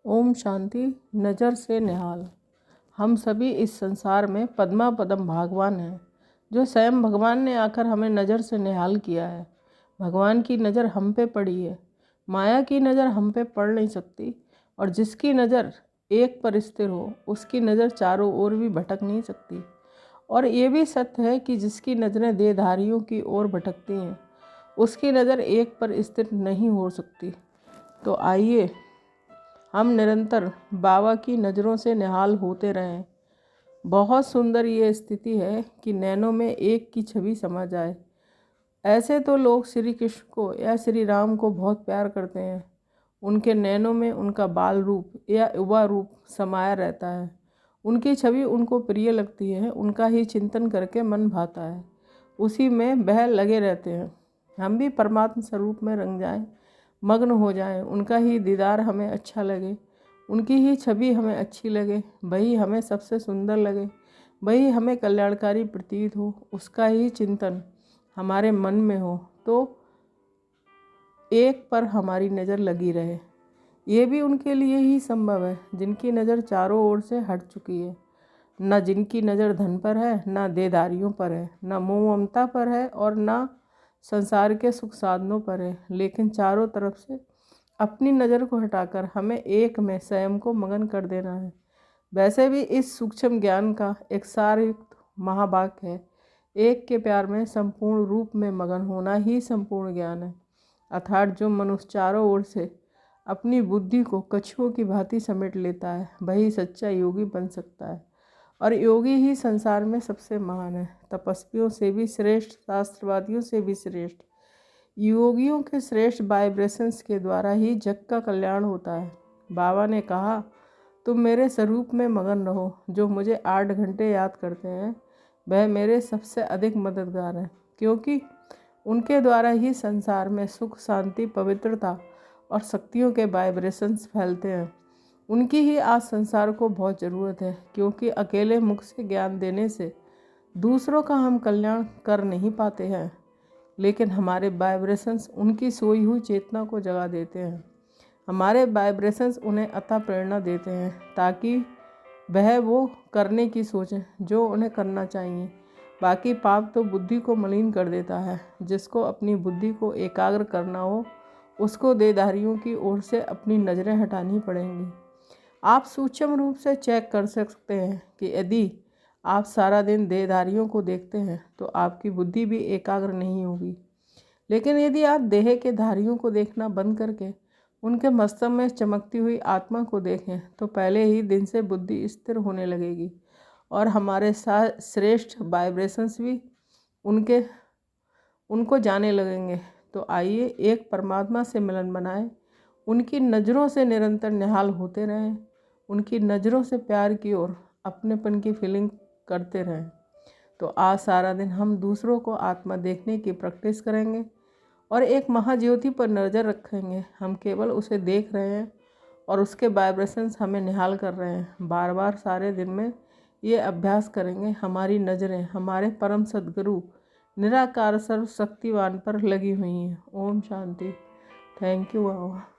ओम शांति। नज़र से निहाल। हम सभी इस संसार में पद्मा पदम भागवान हैं, जो स्वयं भगवान ने आकर हमें नज़र से निहाल किया है। भगवान की नज़र हम पे पड़ी है, माया की नज़र हम पे पड़ नहीं सकती। और जिसकी नज़र एक पर स्थिर हो, उसकी नज़र चारों ओर भी भटक नहीं सकती। और ये भी सत्य है कि जिसकी नज़रें देहधारियों की ओर भटकती हैं, उसकी नज़र एक पर स्थिर नहीं हो सकती। तो आइए हम निरंतर बाबा की नज़रों से निहाल होते रहें। बहुत सुंदर ये स्थिति है कि नैनों में एक की छवि समा जाए। ऐसे तो लोग श्री कृष्ण को या श्री राम को बहुत प्यार करते हैं। उनके नैनों में उनका बाल रूप या युवा रूप समाया रहता है। उनकी छवि उनको प्रिय लगती है, उनका ही चिंतन करके मन भाता है, उसी में बह लगे रहते हैं। हम भी परमात्मा स्वरूप में रंग जाएं, मग्न हो जाएं, उनका ही दीदार हमें अच्छा लगे, उनकी ही छवि हमें अच्छी लगे, वही हमें सबसे सुंदर लगे, वही हमें कल्याणकारी प्रतीत हो, उसका ही चिंतन हमारे मन में हो, तो एक पर हमारी नज़र लगी रहे। ये भी उनके लिए ही संभव है जिनकी नज़र चारों ओर से हट चुकी है। न जिनकी नज़र धन पर है, न देदारियों पर है, न मोह ममता पर है और न संसार के सुख साधनों पर है, लेकिन चारों तरफ से अपनी नज़र को हटाकर हमें एक में स्वयं को मगन कर देना है। वैसे भी इस सूक्ष्म ज्ञान का एक सारयुक्त महावाक्य है, एक के प्यार में संपूर्ण रूप में मगन होना ही संपूर्ण ज्ञान है। अर्थात जो मनुष्य चारों ओर से अपनी बुद्धि को कछुओं की भांति समेट लेता है, वही सच्चा योगी बन सकता है। और योगी ही संसार में सबसे महान है, तपस्वियों से भी श्रेष्ठ, शास्त्रवादियों से भी श्रेष्ठ। योगियों के श्रेष्ठ वाइब्रेशंस के द्वारा ही जग का कल्याण होता है। बाबा ने कहा, तुम मेरे स्वरूप में मगन रहो। जो मुझे 8 घंटे याद करते हैं, वह मेरे सबसे अधिक मददगार हैं, क्योंकि उनके द्वारा ही संसार में सुख, शांति, पवित्रता और शक्तियों के वाइब्रेशंस फैलते हैं। उनकी ही आज संसार को बहुत ज़रूरत है, क्योंकि अकेले मुख से ज्ञान देने से दूसरों का हम कल्याण कर नहीं पाते हैं, लेकिन हमारे वाइब्रेशंस उनकी सोई हुई चेतना को जगा देते हैं। हमारे वाइब्रेशंस उन्हें अतः प्रेरणा देते हैं, ताकि वह वो करने की सोचें जो उन्हें करना चाहिए। बाकी पाप तो बुद्धि को मलिन कर देता है। जिसको अपनी बुद्धि को एकाग्र करना हो, उसको देहधारियों की ओर से अपनी नज़रें हटानी पड़ेंगी। आप सूक्ष्म रूप से चेक कर सकते हैं कि यदि आप सारा दिन देहधारियों को देखते हैं तो आपकी बुद्धि भी एकाग्र नहीं होगी। लेकिन यदि आप देह के धारियों को देखना बंद करके उनके मस्तक में चमकती हुई आत्मा को देखें, तो पहले ही दिन से बुद्धि स्थिर होने लगेगी और हमारे साथ श्रेष्ठ वाइब्रेशंस भी उनको जाने लगेंगे। तो आइए एक परमात्मा से मिलन बनाएं, उनकी नज़रों से निरंतर निहाल होते रहें, उनकी नज़रों से प्यार की ओर अपनेपन की फीलिंग करते रहें। तो आज सारा दिन हम दूसरों को आत्मा देखने की प्रैक्टिस करेंगे और एक महाज्योति पर नज़र रखेंगे। हम केवल उसे देख रहे हैं और उसके वाइब्रेशंस हमें निहाल कर रहे हैं। बार बार सारे दिन में ये अभ्यास करेंगे। हमारी नज़रें हमारे परम सद्गुरु निराकार सर्वशक्तिवान पर लगी हुई हैं। Om Shanti. Thank you Baba.